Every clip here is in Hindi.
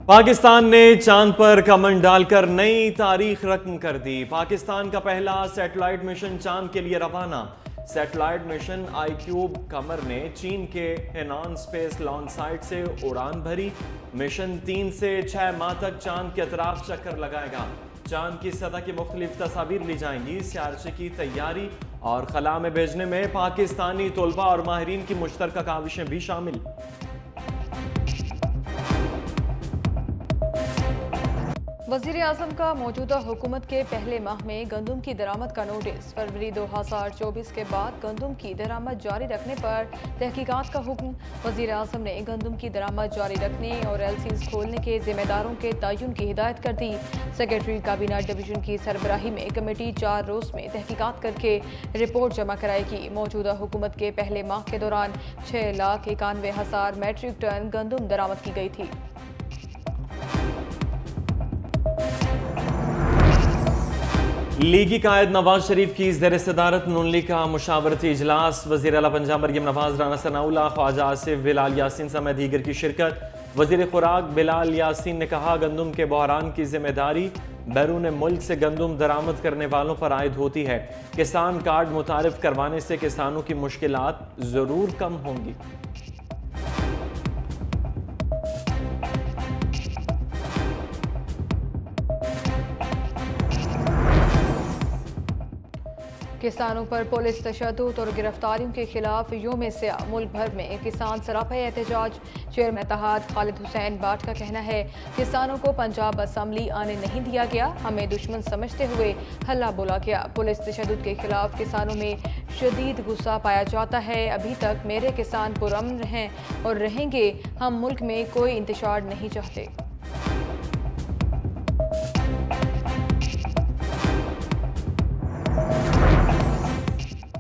पाकिस्तान ने चांद पर कमर डालकर नई तारीख रकम कर दी। पाकिस्तान का पहला सैटेलाइट मिशन चांद के लिए रवाना। सैटेलाइट मिशन iCube कमर ने चीन के हेनान स्पेस लॉन्च साइट से उड़ान भरी। मिशन 3 से 6 माह तक चांद के अतराफ चक्कर लगाएगा। चांद की सतह की मुख्तलिफ तस्वीर ली जाएंगी। सियारचे की तैयारी और खला में भेजने में पाकिस्तानी तलबा और माहिरीन की मुश्तरका काविशें भी शामिल। वज़ीर आज़म का मौजूदा हुकूमत के पहले माह में गंदम की दरामद का नोटिस। फरवरी 2024 के बाद गंदम की दरामद जारी रखने पर तहकीकात का हुक्म। वज़ीर आज़म ने गंदम की दरामद जारी रखने और LCs खोलने के जिम्मेदारों के तयन की हिदायत कर दी। सेक्रेटरी काबीना डिवीजन की सरबराही में कमेटी 4 रोज़ में तहकीकात करके रिपोर्ट जमा कराएगी। मौजूदा हुकूमत के पहले माह के दौरान 6,91,000 मैट्रिक टन गंदम दरामद की गई थी। लीगी कायद नवाज शरीफ की ज़ेर सदारत नून लीग का मुशावरती इजलास। वज़ीर आला पंजाब मरियम नवाज, राना सनाउल्लाह, ख्वाजा आसिफ, बिलाल यासीन समेत दीगर की शिरकत। वज़ीर खुराक बिलाल यासीन ने कहा, गंदम के बहरान की जिम्मेदारी बैरून मुल्क से गंदम दरामद करने वालों पर आयद होती है। किसान कार्ड मुतारिफ करवाने से किसानों की मुश्किलात ज़रूर कम होंगी। किसानों पर पुलिस तशद्दुद और गिरफ्तारियों के खिलाफ यौम सियाह मुल्क भर में किसान सरापा एहतजाज। चेयरमैन इत्तेहाद खालिद हुसैन बाट का कहना है, किसानों को पंजाब असम्बली आने नहीं दिया गया, हमें दुश्मन समझते हुए हल्ला बोला गया। पुलिस तशद्दुद के खिलाफ किसानों में शदीद गुस्सा पाया जाता है। अभी तक मेरे किसान पुरअमन हैं और रहेंगे। हम मुल्क में कोई इंतशार नहीं चाहते।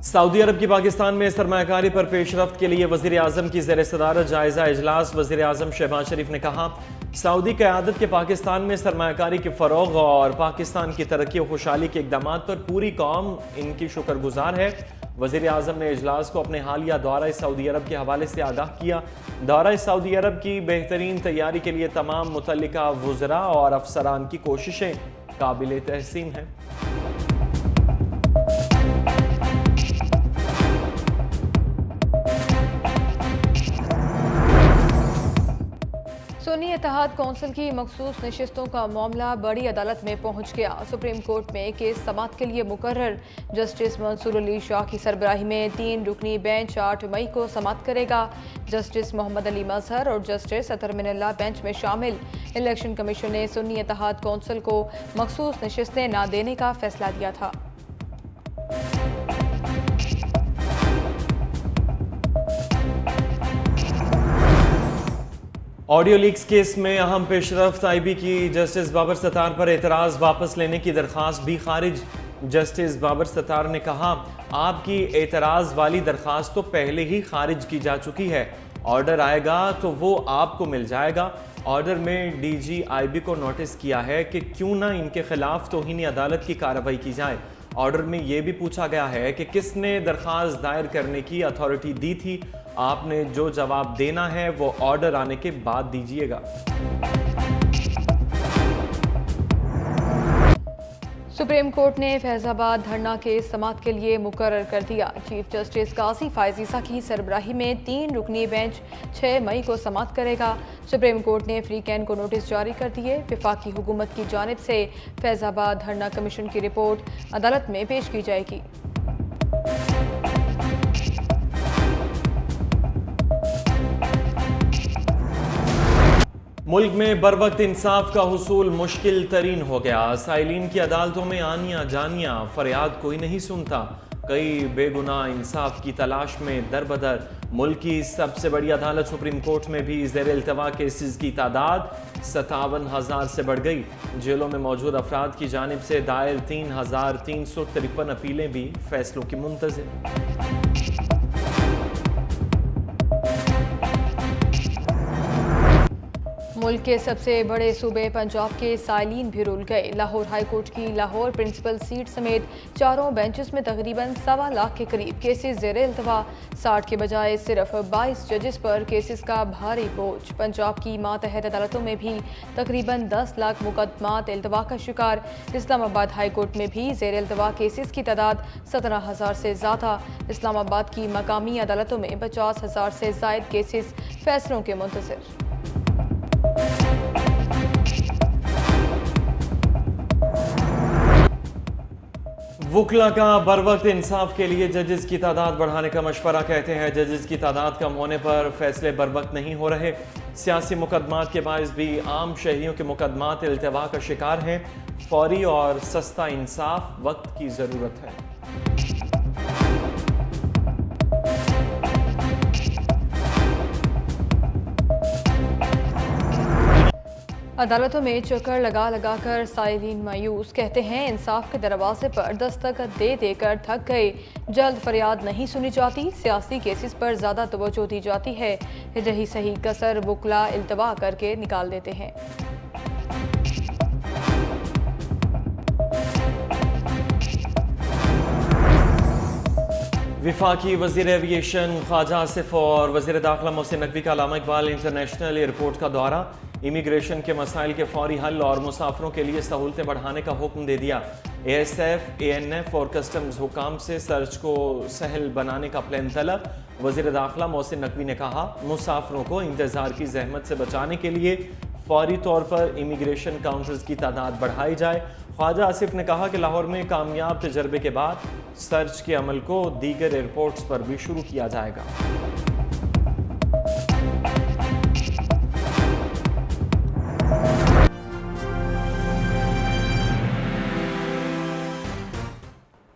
सऊदी अरब की पाकिस्तान में सरमायाकारी पर पेशरफ्त के लिए वज़ीर आज़म की ज़ेर सदारत जायज़ा इजलास। वज़ीर आज़म शहबाज शरीफ ने कहा, सऊदी क़यादत के पाकिस्तान में सरमायाकारी के फ़रोग़ और पाकिस्तान की तरक्की और खुशहाली के इक़दामात पर पूरी कौम इनकी शुक्रगुजार है। वज़ीर आज़म ने इजलास को अपने हालिया दौरा सऊदी अरब के हवाले से आगाह किया। दौरा सऊदी अरब की बेहतरीन तैयारी के लिए तमाम मुतल्लिका वज़रा और अफसरान की कोशिशें काबिल तहसीन हैं। सुन्नी इत्तेहाद कौंसिल की मखसूस नशिस्तों का मामला बड़ी अदालत में पहुंच गया। सुप्रीम कोर्ट में केस समाअत के लिए मुकर्रर। जस्टिस मंसूर अली शाह की सरबराही में 3 रुकनी बेंच 8 मई को समाअत करेगा। जस्टिस मोहम्मद अली मजहर और जस्टिस अतर मिनल्ला बेंच में शामिल। इलेक्शन कमीशन ने सुन्नी इत्तेहाद कौंसिल को मखसूस नशिस्तें न देने का फैसला दिया था। ऑडियो लीक्स केस में अहम पेशरफ्त। IB की जस्टिस बाबर सत्तार पर एतराज़ वापस लेने की दरख्वास्त भी खारिज। जस्टिस बाबर सत्तार ने कहा, आपकी एतराज़ वाली दरख्वास्त तो पहले ही खारिज की जा चुकी है। ऑर्डर आएगा तो वो आपको मिल जाएगा। ऑर्डर में DG IB को नोटिस किया है कि क्यों ना इनके खिलाफ तौहीन अदालत की कार्रवाई की जाए। ऑर्डर में ये भी पूछा गया है कि किसने दरख्वास्त दायर करने की अथॉरिटी दी थी। आपने जो जवाब देना है वो ऑर्डर आने के बाद दीजिएगा। सुप्रीम कोर्ट ने फैजाबाद धरना के समाअत के लिए मुकर्रर कर दिया। चीफ जस्टिस काजी फायज ईसा की सरबराही में 3 रुकनी बेंच 6 मई को समाअत करेगा। सुप्रीम कोर्ट ने फ्री कैन को नोटिस जारी कर दिए। वफाकी हुकूमत की जानिब से फैजाबाद धरना कमीशन की रिपोर्ट अदालत में पेश की जाएगी। मुल्क में बर वक्त इंसाफ का हुसूल मुश्किल तरीन हो गया। साइलिन की अदालतों में आनियाँ जानियाँ, फरियाद कोई नहीं सुनता। कई बेगुनाह इंसाफ की तलाश में दर बदर। मुल्क की सबसे बड़ी अदालत सुप्रीम कोर्ट में भी ज़ेर इल्तवा केसेस की तादाद 57,000 से बढ़ गई। जेलों में मौजूद अफराद की जानिब से दायर 3,353 अपीलें भी फैसलों की मुंतज़िर। मुल्क के सबसे बड़े सूबे पंजाब के साइलिन भी रुल गए। लाहौर हाईकोर्ट की लाहौर प्रिंसिपल सीट समेत चारों बेंचेस में तकरीबन 1.25 लाख के करीब केसेस ज़ेर इल्तवा। 60 के बजाय सिर्फ 22 जजेस पर केसेस का भारी बोझ। पंजाब की मातहत अदालतों में भी तकरीबन 10 लाख मुकदमात इल्तवा का शिकार। इस्लामाबाद हाईकोर्ट में भी ज़ेर इल्तवा केसेस की तादाद 17,000 से ज़्यादा। इस्लामाबाद की मकामी अदालतों में 50,000 से ज़ायद केसेस फैसलों के मुंतज़िर। वुकला का बरवक्त इंसाफ के लिए जजेस की तादाद बढ़ाने का मशवरा। कहते हैं जजेस की तादाद कम होने पर फैसले बरवक्त नहीं हो रहे। सियासी मुकदमात के बायस भी आम शहरियों के मुकदमात इल्तवा का शिकार हैं। फौरी और सस्ता इंसाफ वक्त की ज़रूरत है। अदालतों में चक्कर लगा लगा कर साइलिन मायूस। कहते हैं इंसाफ के दरवाजे पर दस्तखत दे देकर थक गए। जल्द फरियाद नहीं सुनी जाती, सियासी केसेस पर ज़्यादा तवज्जो दी जाती है। रही सही कसर वुकला इल्तवा करके निकाल देते हैं। विफाकी वज़ीर एविएशन ख्वाजा आसिफ और वज़ीर दाखिला मोहसिन नकवी का अल्लामा इकबाल इंटरनेशनल एयरपोर्ट का दौरा। इमिग्रेशन के मसाइल के फौरी हल और मुसाफरों के लिए सहूलतें बढ़ाने का हुक्म दे दिया। ASF, ANF और कस्टम्स हुकाम से सर्च को सहल बनाने का प्लान तलब। वज़ीर दाखिला मोहसिन नकवी ने कहा मुसाफरों को इंतज़ार की जहमत से बचाने के लिए फौरी तौर पर इमिग्रेशन काउंटर्स की तादाद बढ़ाई जाए। ख्वाजा आसिफ ने कहा कि लाहौर में कामयाब तजर्बे के बाद सर्च के अमल को दीगर एयरपोर्ट्स पर भी शुरू किया जाएगा।